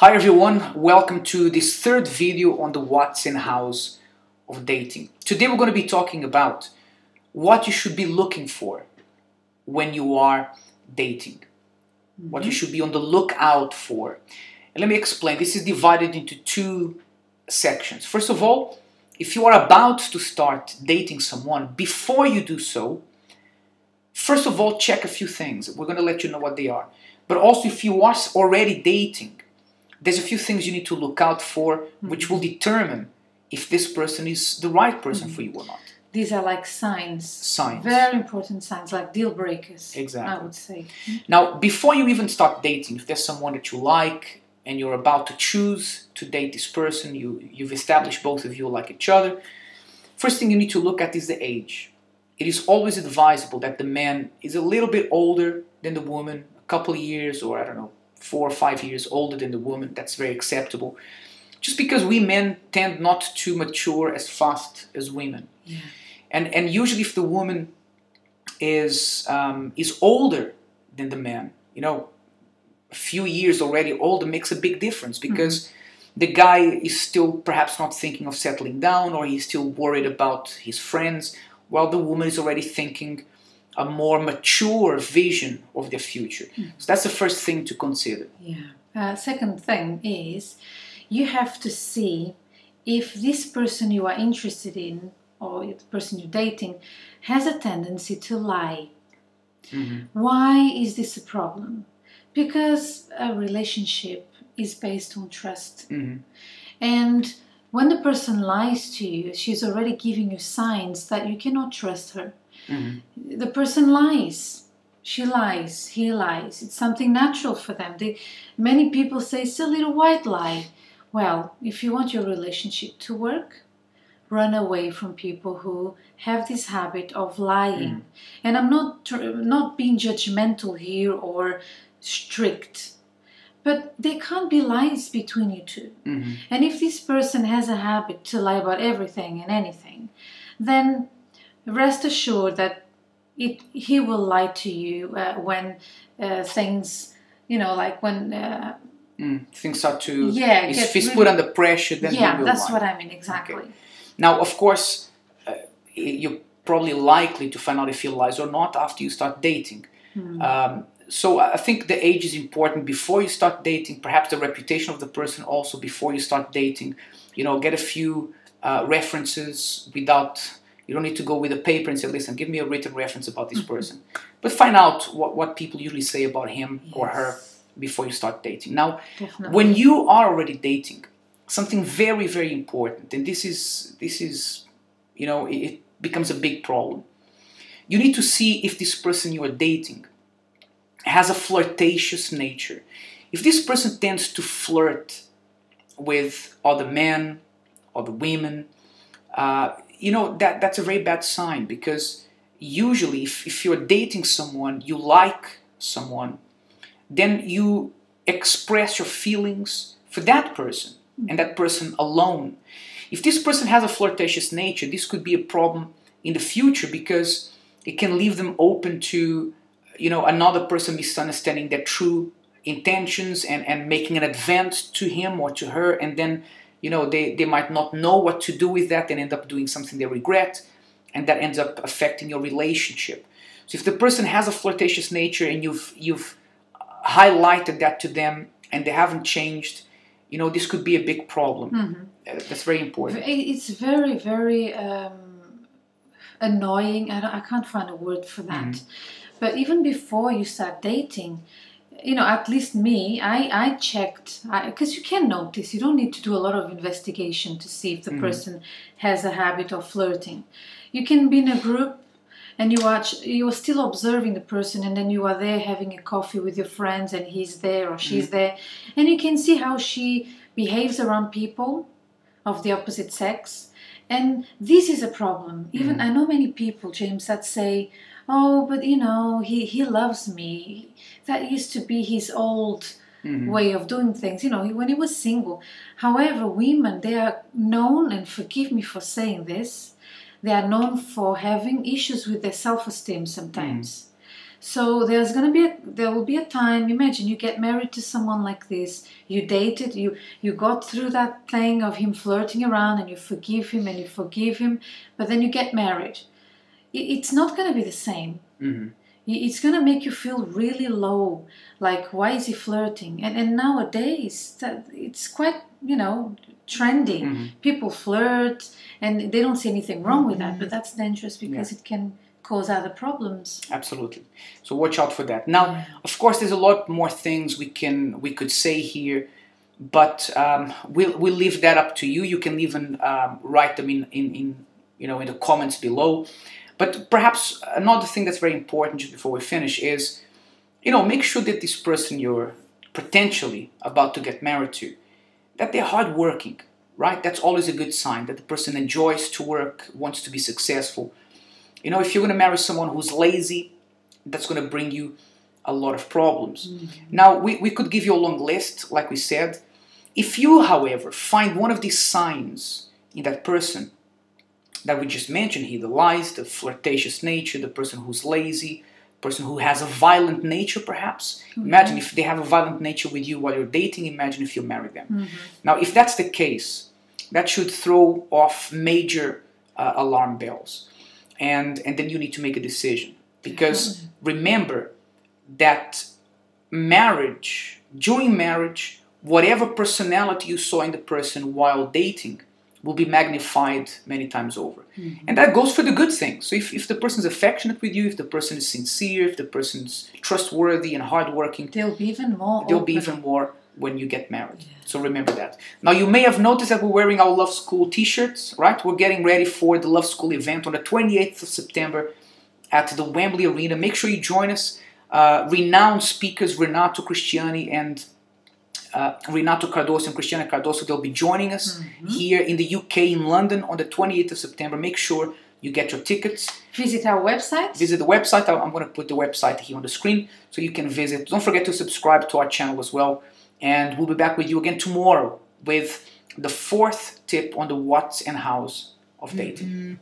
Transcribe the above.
Hi everyone, welcome to this third video on the what's and how's of dating. Today we're going to be talking about what you should be looking for when you are dating. What you should be on the lookout for. And let me explain. This is divided into two sections. First of all, if you are about to start dating someone, before you do so, first of all, check a few things. We're going to let you know what they are. But also, if you are already dating, there's a few things you need to look out for, which will determine if this person is the right person for you or not. These are like signs. Signs. Very important signs, like deal breakers, Exactly. I would say. Now, before you even start dating, if there's someone that you like and you're about to choose to date this person, you've established both of you like each other, first thing you need to look at is the age. It is always advisable that the man is a little bit older than the woman, a couple of years, or I don't know, 4 or 5 years older than the woman. That's very acceptable. Just because we men tend not to mature as fast as women. Yeah. And usually if the woman is older than the man, you know, a few years already older makes a big difference, because the guy is still perhaps not thinking of settling down, or he's still worried about his friends, while the woman is already thinking a more mature vision of their future. So that's the first thing to consider. Yeah. Second thing is, you have to see if this person you are interested in, or the person you're dating, has a tendency to lie. Why is this a problem? Because a relationship is based on trust. And when the person lies to you, she's already giving you signs that you cannot trust her. The person lies. She lies. He lies. It's something natural for them. Many people say it's a little white lie. Well, if you want your relationship to work, run away from people who have this habit of lying. And I'm not being judgmental here or strict, but there can't be lies between you two. And if this person has a habit to lie about everything and anything, then rest assured that he will lie to you when things, you know, like when things start to, if he's really put under pressure, then he will that's lie. what I mean, exactly. Okay. Now, of course, you're probably likely to find out if he lies or not after you start dating. So I think the age is important before you start dating, perhaps the reputation of the person also before you start dating. You know, get a few references without... You don't need to go with a paper and say, listen, give me a written reference about this person. But find out what people usually say about him or her before you start dating. Now, when you are already dating, something very, very important, and this is, you know, it becomes a big problem. You need to see if this person you are dating has a flirtatious nature. If this person tends to flirt with other men, other women, you know, that's a very bad sign, because usually if you're dating someone, you like someone, then you express your feelings for that person and that person alone. If this person has a flirtatious nature, this could be a problem in the future, because it can leave them open to, you know, another person misunderstanding their true intentions and making an advance to him or to her, and then, you know, they might not know what to do with that and end up doing something they regret, and that ends up affecting your relationship. So if the person has a flirtatious nature and you've highlighted that to them and they haven't changed, you know, this could be a big problem. That's very important. It's very, very annoying. I can't find a word for that. But even before you start dating, you know, at least me, I checked, because you can notice, you don't need to do a lot of investigation to see if the person has a habit of flirting. You can be in a group and you are still observing the person, and then you are there having a coffee with your friends and he's there or she's there, and you can see how she behaves around people of the opposite sex. And this is a problem. Even I know many people, James, that say, oh, but you know, he loves me. That used to be his old way of doing things, you know, when he was single. However, women, they are known, and forgive me for saying this, they are known for having issues with their self-esteem sometimes. So there will be a time. Imagine you get married to someone like this. You dated, you got through that thing of him flirting around, and you forgive him and you forgive him, but then you get married. It's not going to be the same. Mm-hmm. It's going to make you feel really low. Like, why is he flirting? And nowadays, it's quite, trendy. Mm-hmm. People flirt, and they don't see anything wrong with that, but that's dangerous because it can cause other problems. Absolutely. So watch out for that. Now, of course, there's a lot more things we could say here, but we'll leave that up to you. You can even write them in the comments below. But perhaps another thing that's very important just before we finish is, make sure that this person you're potentially about to get married to, that they're hardworking, right? That's always a good sign that the person enjoys to work, wants to be successful. If you're going to marry someone who's lazy, that's going to bring you a lot of problems. Mm-hmm. Now, we could give you a long list, like we said. If you, however, find one of these signs in that person that we just mentioned here, the lies, the flirtatious nature, the person who's lazy, person who has a violent nature perhaps. Mm-hmm. Imagine if they have a violent nature with you while you're dating, imagine if you marry them. Mm-hmm. Now, if that's the case, that should throw off major alarm bells. And then you need to make a decision. Because remember that during marriage, whatever personality you saw in the person while dating will be magnified many times over. Mm-hmm. And that goes for the good things. So if the person is affectionate with you, if the person is sincere, if the person is trustworthy and hardworking, there'll be even more. There'll be even more when you get married. Yeah. So remember that. Now you may have noticed that we're wearing our Love School t-shirts, right? We're getting ready for the Love School event on the 28th of September at the Wembley Arena. Make sure you join us. Renowned speakers Renato Cristiani and Renato Cardoso and Cristiana Cardoso, they'll be joining us here in the UK, in London, on the 28th of September. Make sure you get your tickets. Visit our website. Visit the website. I'm going to put the website here on the screen so you can visit. Don't forget to subscribe to our channel as well. And we'll be back with you again tomorrow with the 4th tip on the whats and hows of dating.